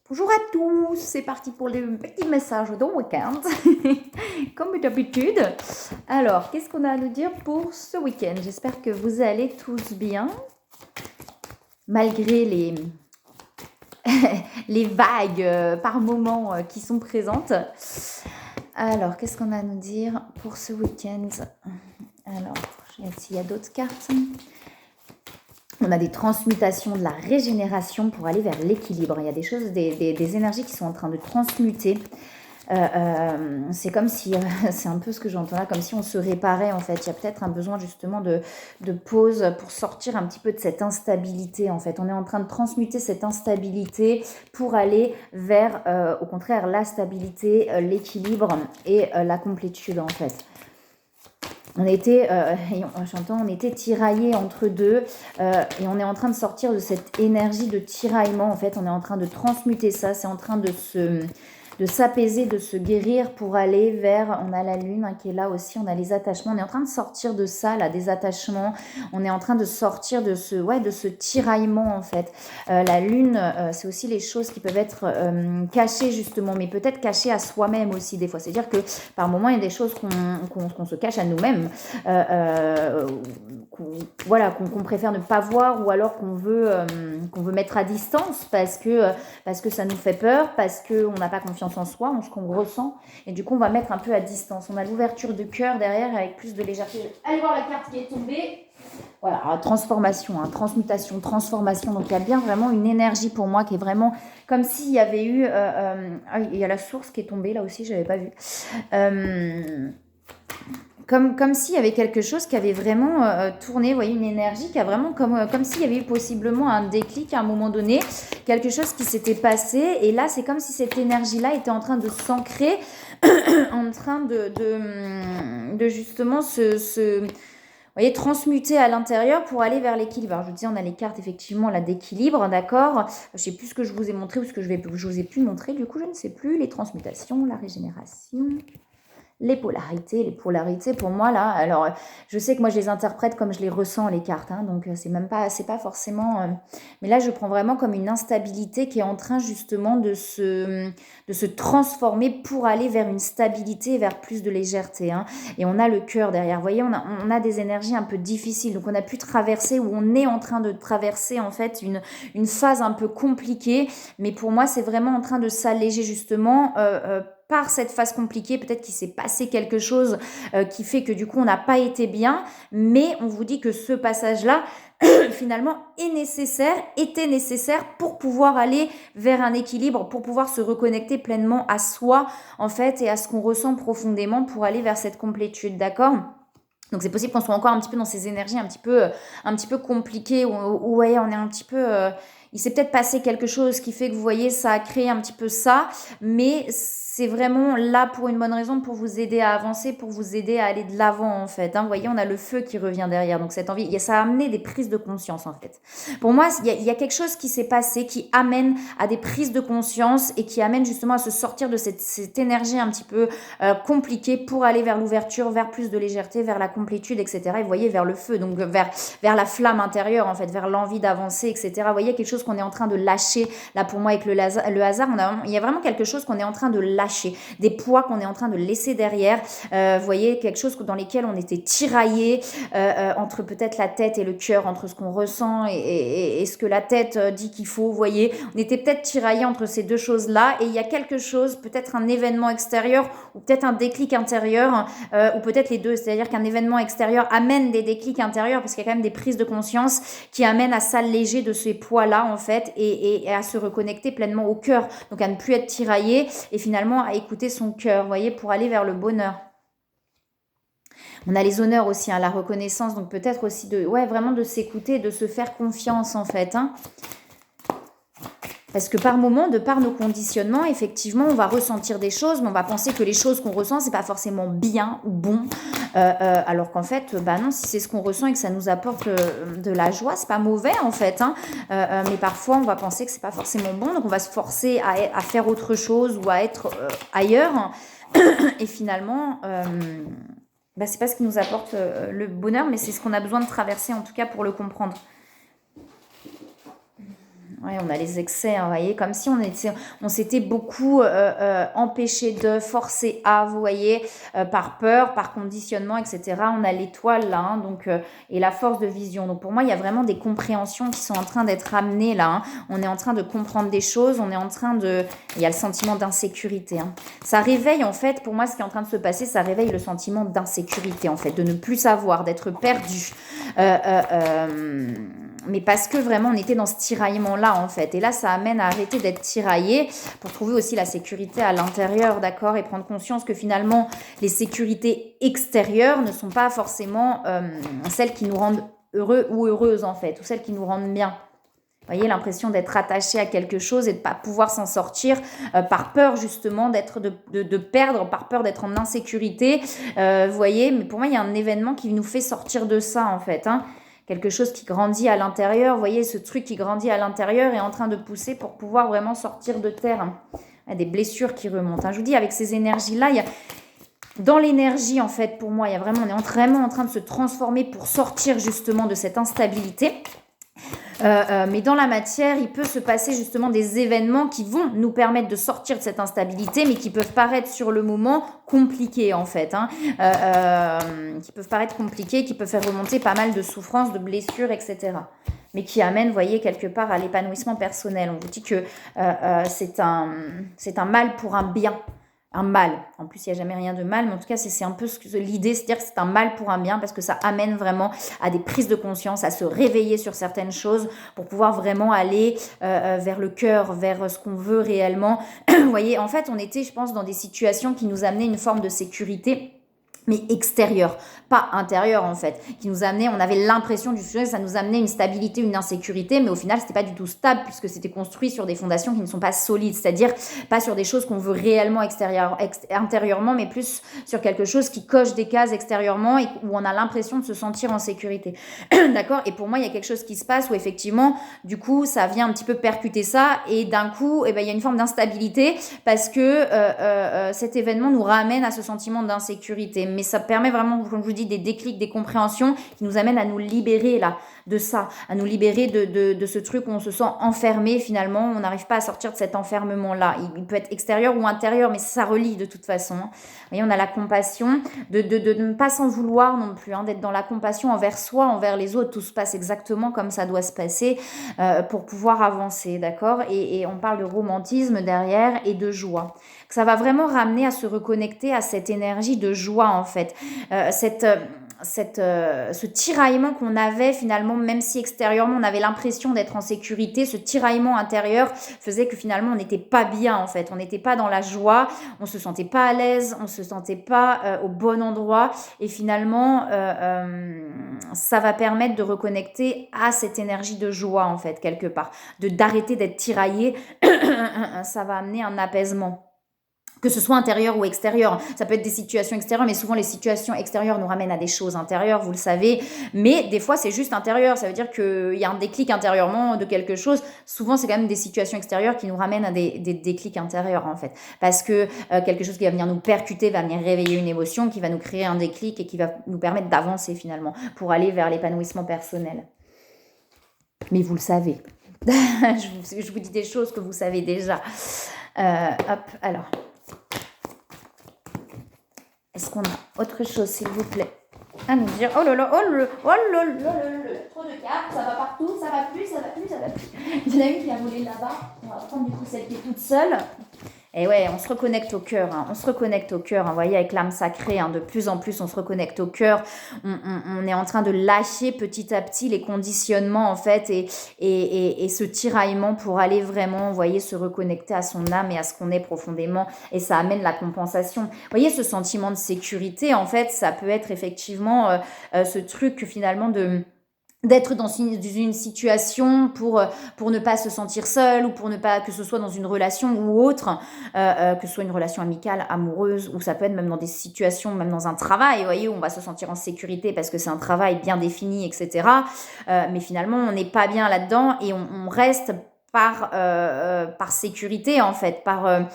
Bonjour à tous, c'est parti pour le petit message de week-end, comme d'habitude. Alors, qu'est-ce qu'on a à nous dire pour ce week-end? J'espère que vous allez tous bien, malgré les vagues par moments qui sont présentes. Alors, qu'est-ce qu'on a à nous dire pour ce week-end? Alors, je vais s'il y a d'autres cartes. On a des transmutations de la régénération pour aller vers l'équilibre. Il y a des choses, des énergies qui sont en train de transmuter. C'est comme si, c'est un peu ce que j'entends là, comme si on se réparait en fait. Il y a peut-être un besoin justement de pause pour sortir un petit peu de cette instabilité en fait. On est en train de transmuter cette instabilité pour aller vers, au contraire, la stabilité, l'équilibre et la complétude en fait. On était, on était tiraillés entre deux et on est en train de sortir de cette énergie de tiraillement. En fait, on est en train de transmuter ça. C'est en train de s'apaiser, de se guérir pour aller vers, on a la lune qui est là aussi, on a les attachements, on est en train de sortir de ça, là, des attachements, on est en train de sortir de ce tiraillement en fait. La lune, c'est aussi les choses qui peuvent être cachées justement, mais peut-être cachées à soi-même aussi des fois. C'est-à-dire que par moments, il y a des choses qu'on se cache à nous-mêmes, qu'on préfère ne pas voir ou alors qu'on veut mettre à distance parce que ça nous fait peur, parce qu'on n'a pas confiance en soi, en ce qu'on ressent, et du coup on va mettre un peu à distance. On a l'ouverture de cœur derrière avec plus de légèreté. Allez voir la carte qui est tombée. Voilà, transformation, transmutation, transformation. Donc il y a bien vraiment une énergie pour moi qui est vraiment comme s'il y avait eu... il y a la source qui est tombée là aussi, je n'avais pas vu. Comme s'il y avait quelque chose qui avait vraiment tourné, vous voyez, une énergie qui a vraiment comme s'il y avait eu possiblement un déclic à un moment donné, quelque chose qui s'était passé, et là c'est comme si cette énergie-là était en train de s'ancrer, en train de justement vous voyez, transmuter à l'intérieur pour aller vers l'équilibre. Alors je vous dis, on a les cartes effectivement là d'équilibre, d'accord. Je sais plus ce que je vous ai montré ou ce que je vous ai pu montrer, du coup je ne sais plus, les transmutations, la régénération... Les polarités pour moi là, alors je sais que moi je les interprète comme je les ressens les cartes, donc c'est pas forcément, mais là je prends vraiment comme une instabilité qui est en train justement de se transformer pour aller vers une stabilité, vers plus de légèreté, et on a le cœur derrière, vous voyez, on a des énergies un peu difficiles, donc on a pu traverser, ou on est en train de traverser en fait une phase un peu compliquée, mais pour moi c'est vraiment en train de s'alléger justement, par cette phase compliquée, peut-être qu'il s'est passé quelque chose qui fait que du coup on n'a pas été bien, mais on vous dit que ce passage-là finalement était nécessaire pour pouvoir aller vers un équilibre, pour pouvoir se reconnecter pleinement à soi en fait et à ce qu'on ressent profondément pour aller vers cette complétude, d'accord ? Donc c'est possible qu'on soit encore un petit peu dans ces énergies un petit peu compliquées, où ouais, on est un petit peu... il s'est peut-être passé quelque chose qui fait que vous voyez, ça a créé un petit peu ça, mais c'est vraiment là pour une bonne raison, pour vous aider à avancer, pour vous aider à aller de l'avant en fait. Vous voyez, on a le feu qui revient derrière, donc cette envie, ça a amené des prises de conscience en fait. Pour moi, il y a quelque chose qui s'est passé, qui amène à des prises de conscience et qui amène justement à se sortir de cette énergie un petit peu compliquée pour aller vers l'ouverture, vers plus de légèreté, vers la complétude, etc. Et vous voyez, vers le feu, donc vers la flamme intérieure en fait, vers l'envie d'avancer, etc. Vous voyez, quelque chose qu'on est en train de lâcher, là pour moi avec le hasard, il y a vraiment quelque chose qu'on est en train de lâcher, des poids qu'on est en train de laisser derrière, vous voyez, quelque chose dans lesquels on était tiraillés, entre peut-être la tête et le cœur, entre ce qu'on ressent et ce que la tête dit qu'il faut, vous voyez, on était peut-être tiraillés entre ces deux choses-là, et il y a quelque chose, peut-être un événement extérieur, ou peut-être un déclic intérieur, ou peut-être les deux, c'est-à-dire qu'un événement extérieur amène des déclics intérieurs, parce qu'il y a quand même des prises de conscience qui amènent à s'alléger de ces poids-là, en fait, et à se reconnecter pleinement au cœur, donc à ne plus être tiraillé, et finalement à écouter son cœur, vous voyez, pour aller vers le bonheur. On a les honneurs aussi, la reconnaissance, donc peut-être aussi vraiment de s'écouter, de se faire confiance, en fait, Parce que par moment, de par nos conditionnements, effectivement, on va ressentir des choses, mais on va penser que les choses qu'on ressent, c'est pas forcément bien ou bon, alors qu'en fait, non, si c'est ce qu'on ressent et que ça nous apporte de la joie, c'est pas mauvais en fait, mais parfois on va penser que c'est pas forcément bon, donc on va se forcer à faire autre chose ou à être ailleurs, et finalement, c'est pas ce qui nous apporte le bonheur, mais c'est ce qu'on a besoin de traverser en tout cas pour le comprendre. Ouais, on a les excès, hein, vous voyez, comme si on s'était beaucoup empêché de forcer à, vous voyez, par peur, par conditionnement, etc. On a l'étoile là, hein, donc, et la force de vision. Donc pour moi, il y a vraiment des compréhensions qui sont en train d'être amenées là. Hein. On est en train de comprendre des choses, on est en train de... Il y a le sentiment d'insécurité. Hein. Ça réveille, en fait, pour moi, ce qui est en train de se passer, ça réveille le sentiment d'insécurité, en fait, de ne plus savoir, d'être perdu. Mais parce que vraiment on était dans ce tiraillement-là en fait. Et là, ça amène à arrêter d'être tiraillé pour trouver aussi la sécurité à l'intérieur, d'accord, et prendre conscience que finalement, les sécurités extérieures ne sont pas forcément celles qui nous rendent heureux ou heureuses en fait, ou celles qui nous rendent bien. Vous voyez, l'impression d'être attaché à quelque chose et de ne pas pouvoir s'en sortir par peur justement de perdre, par peur d'être en insécurité. Vous voyez, mais pour moi, il y a un événement qui nous fait sortir de ça en fait. Hein. Quelque chose qui grandit à l'intérieur. Vous voyez, ce truc qui grandit à l'intérieur est en train de pousser pour pouvoir vraiment sortir de terre. Hein. Il y a des blessures qui remontent. Hein. Je vous dis, avec ces énergies-là, il y a... Dans l'énergie, en fait, pour moi, il y a vraiment, on est vraiment en train de se transformer pour sortir justement de cette instabilité. Mais dans la matière, il peut se passer justement des événements qui vont nous permettre de sortir de cette instabilité, mais qui peuvent paraître sur le moment compliqués en fait, hein, qui peuvent paraître compliqués, qui peuvent faire remonter pas mal de souffrances, de blessures, etc. Mais qui amènent, vous voyez, quelque part à l'épanouissement personnel. On vous dit que c'est un mal pour un bien. Un mal. En plus, il n'y a jamais rien de mal, mais en tout cas, c'est un peu l'idée, c'est-à-dire que c'est un mal pour un bien parce que ça amène vraiment à des prises de conscience, à se réveiller sur certaines choses pour pouvoir vraiment aller vers le cœur, vers ce qu'on veut réellement. Vous voyez, en fait, on était, je pense, dans des situations qui nous amenaient une forme de sécurité, mais extérieure, pas intérieure en fait, qui nous amenait, on avait l'impression du sujet, ça nous amenait une stabilité, une insécurité, mais au final c'était pas du tout stable puisque c'était construit sur des fondations qui ne sont pas solides, c'est-à-dire pas sur des choses qu'on veut réellement intérieurement, mais plus sur quelque chose qui coche des cases extérieurement et où on a l'impression de se sentir en sécurité. D'accord? Et pour moi il y a quelque chose qui se passe où effectivement du coup ça vient un petit peu percuter ça et d'un coup il y a une forme d'instabilité parce que cet événement nous ramène à ce sentiment d'insécurité. Mais ça permet vraiment, comme je vous dis, des déclics, des compréhensions qui nous amènent à nous libérer là, de ça, à nous libérer de ce truc où on se sent enfermé finalement, on n'arrive pas à sortir de cet enfermement-là. Il peut être extérieur ou intérieur, mais ça relie de toute façon. Vous voyez, on a la compassion, de ne pas s'en vouloir non plus, hein, d'être dans la compassion envers soi, envers les autres, tout se passe exactement comme ça doit se passer pour pouvoir avancer, d'accord ? Et on parle de romantisme derrière et de joie. Ça va vraiment ramener à se reconnecter à cette énergie de joie en fait, ce tiraillement qu'on avait finalement, même si extérieurement on avait l'impression d'être en sécurité, ce tiraillement intérieur faisait que finalement on n'était pas bien en fait, on n'était pas dans la joie, on se sentait pas à l'aise, on se sentait pas au bon endroit et finalement ça va permettre de reconnecter à cette énergie de joie en fait quelque part, d'arrêter d'être tiraillé, ça va amener un apaisement. Que ce soit intérieur ou extérieur. Ça peut être des situations extérieures, mais souvent les situations extérieures nous ramènent à des choses intérieures, vous le savez. Mais des fois, c'est juste intérieur. Ça veut dire qu'il y a un déclic intérieurement de quelque chose. Souvent, c'est quand même des situations extérieures qui nous ramènent à des déclics intérieurs, en fait. Parce que quelque chose qui va venir nous percuter, va venir réveiller une émotion, qui va nous créer un déclic et qui va nous permettre d'avancer finalement pour aller vers l'épanouissement personnel. Mais vous le savez. je vous dis des choses que vous savez déjà. Hop, alors... Est-ce qu'on a autre chose, s'il vous plaît, à nous dire? Oh là là, oh là, oh là là, trop de cartes, ça va partout, ça va plus, ça va plus, ça va plus. Il y en a une qui a volé là-bas. On va prendre du coup celle qui est toute seule. Et ouais, on se reconnecte au cœur, hein. On se reconnecte au cœur, hein. Vous voyez, avec l'âme sacrée, hein, de plus en plus, on se reconnecte au cœur. On est en train de lâcher petit à petit les conditionnements, en fait, et ce tiraillement pour aller vraiment, vous voyez, se reconnecter à son âme et à ce qu'on est profondément. Et ça amène la compensation. Vous voyez, ce sentiment de sécurité, en fait, ça peut être effectivement ce truc finalement d'être dans une situation pour ne pas se sentir seul ou pour ne pas que ce soit dans une relation ou autre, que ce soit une relation amicale, amoureuse, ou ça peut être même dans des situations, même dans un travail, vous voyez, où on va se sentir en sécurité parce que c'est un travail bien défini, etc. Mais finalement, on n'est pas bien là-dedans et on reste par sécurité en fait, par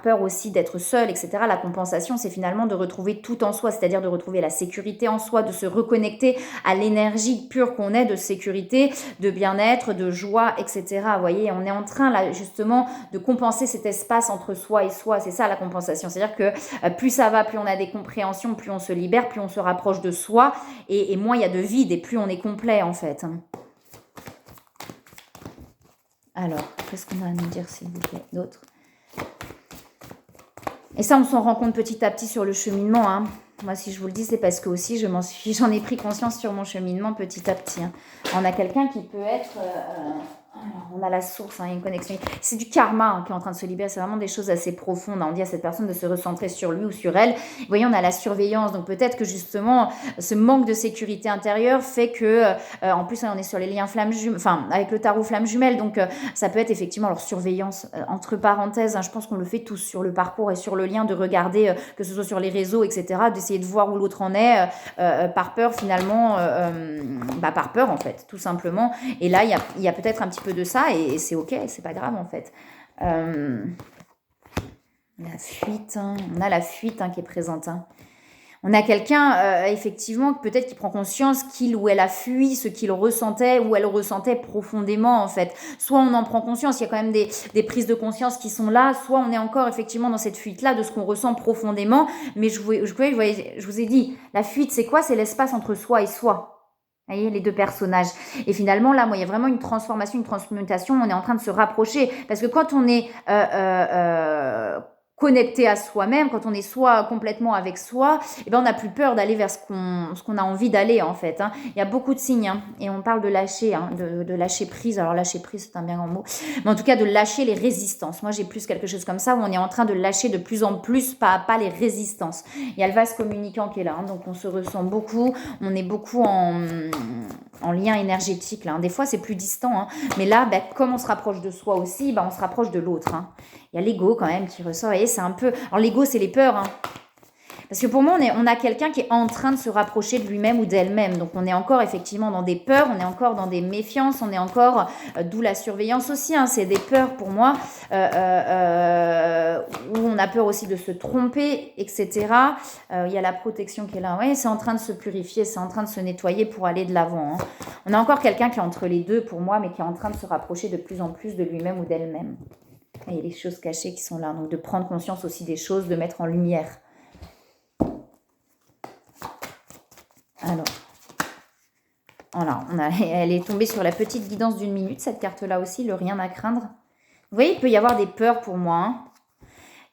peur aussi d'être seul, etc. La compensation, c'est finalement de retrouver tout en soi, c'est-à-dire de retrouver la sécurité en soi, de se reconnecter à l'énergie pure qu'on est, de sécurité, de bien-être, de joie, etc. Vous voyez, on est en train là justement de compenser cet espace entre soi et soi, c'est ça la compensation, c'est-à-dire que plus ça va, plus on a des compréhensions, plus on se libère, plus on se rapproche de soi, et moins il y a de vide, et plus on est complet en fait. Alors, qu'est-ce qu'on a à nous dire, s'il vous plaît, d'autres? Et ça, on s'en rend compte petit à petit sur le cheminement. Hein. Moi, si je vous le dis, c'est parce que aussi, j'en ai pris conscience sur mon cheminement petit à petit. Hein. On a quelqu'un qui peut être... alors, on a la source, hein, une connexion. C'est du karma hein, qui est en train de se libérer. C'est vraiment des choses assez profondes. Hein. On dit à cette personne de se recentrer sur lui ou sur elle. Vous voyez, on a la surveillance. Donc peut-être que justement, ce manque de sécurité intérieure fait que, en plus, on est sur les liens flammes jumelles, enfin, avec le tarot flamme jumelle. Donc ça peut être effectivement leur surveillance. Entre parenthèses, hein, je pense qu'on le fait tous sur le parcours et sur le lien, de regarder, que ce soit sur les réseaux, etc., d'essayer de voir où l'autre en est, par peur finalement, par peur en fait, tout simplement. Et là, il y a peut-être un petit peu de ça, et c'est ok, c'est pas grave en fait. La fuite, hein. On a la fuite hein, qui est présente. Hein. On a quelqu'un, effectivement, peut-être qui prend conscience qu'il ou elle a fui ce qu'il ressentait ou elle ressentait profondément, en fait. Soit on en prend conscience, il y a quand même des prises de conscience qui sont là, soit on est encore effectivement dans cette fuite-là de ce qu'on ressent profondément. Mais je vous ai dit, la fuite, c'est quoi? C'est l'espace entre soi et soi. Vous voyez, les deux personnages. Et finalement, là, moi, il y a vraiment une transformation, une transmutation. On est en train de se rapprocher. Parce que quand on est connecté à soi-même, quand on est soi complètement avec soi, eh ben, on n'a plus peur d'aller vers ce qu'on a envie d'aller, en fait. Hein. Il y a beaucoup de signes. Hein, et on parle de lâcher, hein, de lâcher prise. Alors, lâcher prise, c'est un bien grand mot. Mais en tout cas, de lâcher les résistances. Moi, j'ai plus quelque chose comme ça où on est en train de lâcher de plus en plus, pas à pas, les résistances. Il y a le vase communicant qui est là. Hein, donc, on se ressent beaucoup. On est beaucoup en lien énergétique. Là, hein. Des fois, c'est plus distant. Hein. Mais là, comme on se rapproche de soi aussi, on se rapproche de l'autre. Hein. Il y a l'ego quand même qui ressort. Et c'est un peu... Alors, l'ego, c'est les peurs. Hein. Parce que pour moi, on a quelqu'un qui est en train de se rapprocher de lui-même ou d'elle-même. Donc, on est encore effectivement dans des peurs, on est encore dans des méfiances, on est encore... d'où la surveillance aussi. Hein, c'est des peurs pour moi où on a peur aussi de se tromper, etc. Il y a la protection qui est là. Oui, c'est en train de se purifier, c'est en train de se nettoyer pour aller de l'avant. Hein. On a encore quelqu'un qui est entre les deux pour moi, mais qui est en train de se rapprocher de plus en plus de lui-même ou d'elle-même. Et il y a les choses cachées qui sont là. Donc, de prendre conscience aussi des choses, de mettre en lumière. Alors, voilà, elle est tombée sur la petite guidance d'1 minute, cette carte-là aussi, le rien à craindre. Vous voyez, il peut y avoir des peurs pour moi. Hein.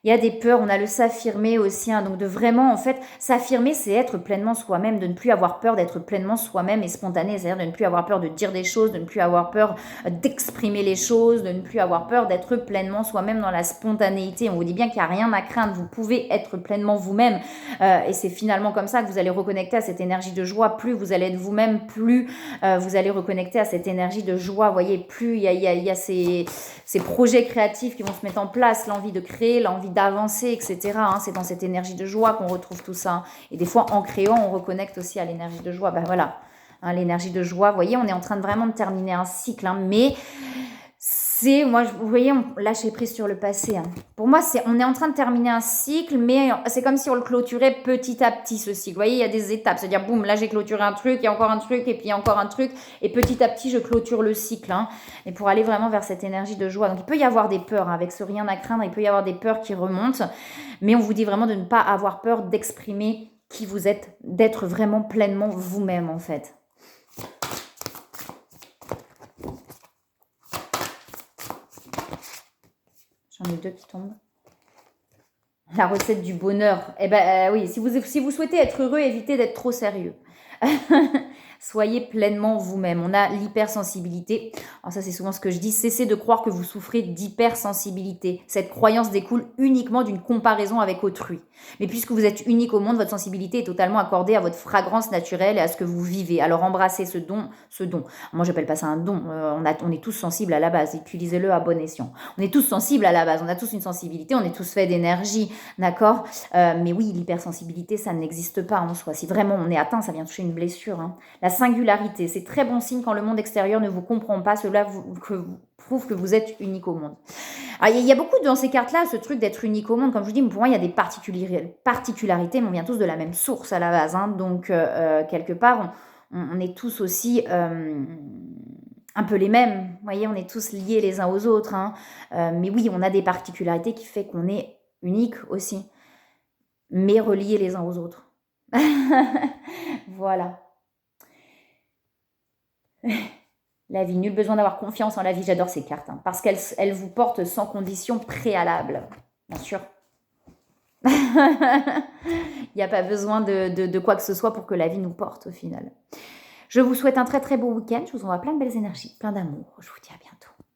Il y a des peurs, on a le s'affirmer aussi, hein, donc de vraiment, en fait, s'affirmer, c'est être pleinement soi-même, de ne plus avoir peur d'être pleinement soi-même et spontané, c'est-à-dire de ne plus avoir peur de dire des choses, de ne plus avoir peur d'exprimer les choses, de ne plus avoir peur d'être pleinement soi-même dans la spontanéité. On vous dit bien qu'il n'y a rien à craindre, vous pouvez être pleinement vous-même, et c'est finalement comme ça que vous allez reconnecter à cette énergie de joie. Plus vous allez être vous-même, plus vous allez reconnecter à cette énergie de joie. Vous voyez, plus il y a ces projets créatifs qui vont se mettre en place, l'envie de créer, l'envie d'avancer, etc. Hein, c'est dans cette énergie de joie qu'on retrouve tout ça. Hein. Et des fois, en créant, on reconnecte aussi à l'énergie de joie. Voilà, hein, l'énergie de joie. Vous voyez, on est en train de vraiment de terminer un cycle. Hein, mais vous voyez, on lâche prise sur le passé. Hein. Pour moi, on est en train de terminer un cycle, mais c'est comme si on le clôturait petit à petit, ce cycle. Vous voyez, il y a des étapes. C'est-à-dire, boum, là, j'ai clôturé un truc, il y a encore un truc, et puis il y a encore un truc. Et petit à petit, je clôture le cycle. Hein, et pour aller vraiment vers cette énergie de joie. Donc, il peut y avoir des peurs. Hein, avec ce rien à craindre, il peut y avoir des peurs qui remontent. Mais on vous dit vraiment de ne pas avoir peur d'exprimer qui vous êtes, d'être vraiment pleinement vous-même, en fait. J'en ai 2 qui tombent. La recette du bonheur. Eh ben oui, si vous souhaitez être heureux, évitez d'être trop sérieux. Soyez pleinement vous-même. On a l'hypersensibilité. Alors ça, c'est souvent ce que je dis. Cessez de croire que vous souffrez d'hypersensibilité. Cette croyance découle uniquement d'une comparaison avec autrui. Mais puisque vous êtes unique au monde, votre sensibilité est totalement accordée à votre fragrance naturelle et à ce que vous vivez. Alors embrassez ce don. Moi, j'appelle pas ça un don. On est tous sensibles à la base. Utilisez-le à bon escient. On est tous sensibles à la base. On a tous une sensibilité. On est tous faits d'énergie. D'accord mais oui, l'hypersensibilité, ça n'existe pas en soi. Si vraiment on est atteint, ça vient toucher une blessure. Hein. La singularité. C'est très bon signe quand le monde extérieur ne vous comprend pas. Cela prouve que vous êtes unique au monde. Alors, il y a beaucoup dans ces cartes-là, ce truc d'être unique au monde. Comme je vous dis, pour moi, il y a des particularités, mais on vient tous de la même source à la base. Hein. Donc, quelque part, on est tous aussi un peu les mêmes. Vous voyez, on est tous liés les uns aux autres. Hein. Mais oui, on a des particularités qui fait qu'on est unique aussi, mais reliés les uns aux autres. Voilà. La vie, nul besoin d'avoir confiance en la vie. J'adore ces cartes, hein, parce qu'elles vous portent sans condition préalable. Bien sûr. Il n'y a pas besoin de quoi que ce soit pour que la vie nous porte au final. Je vous souhaite un très très beau week-end. Je vous envoie plein de belles énergies, plein d'amour. Je vous dis à bientôt.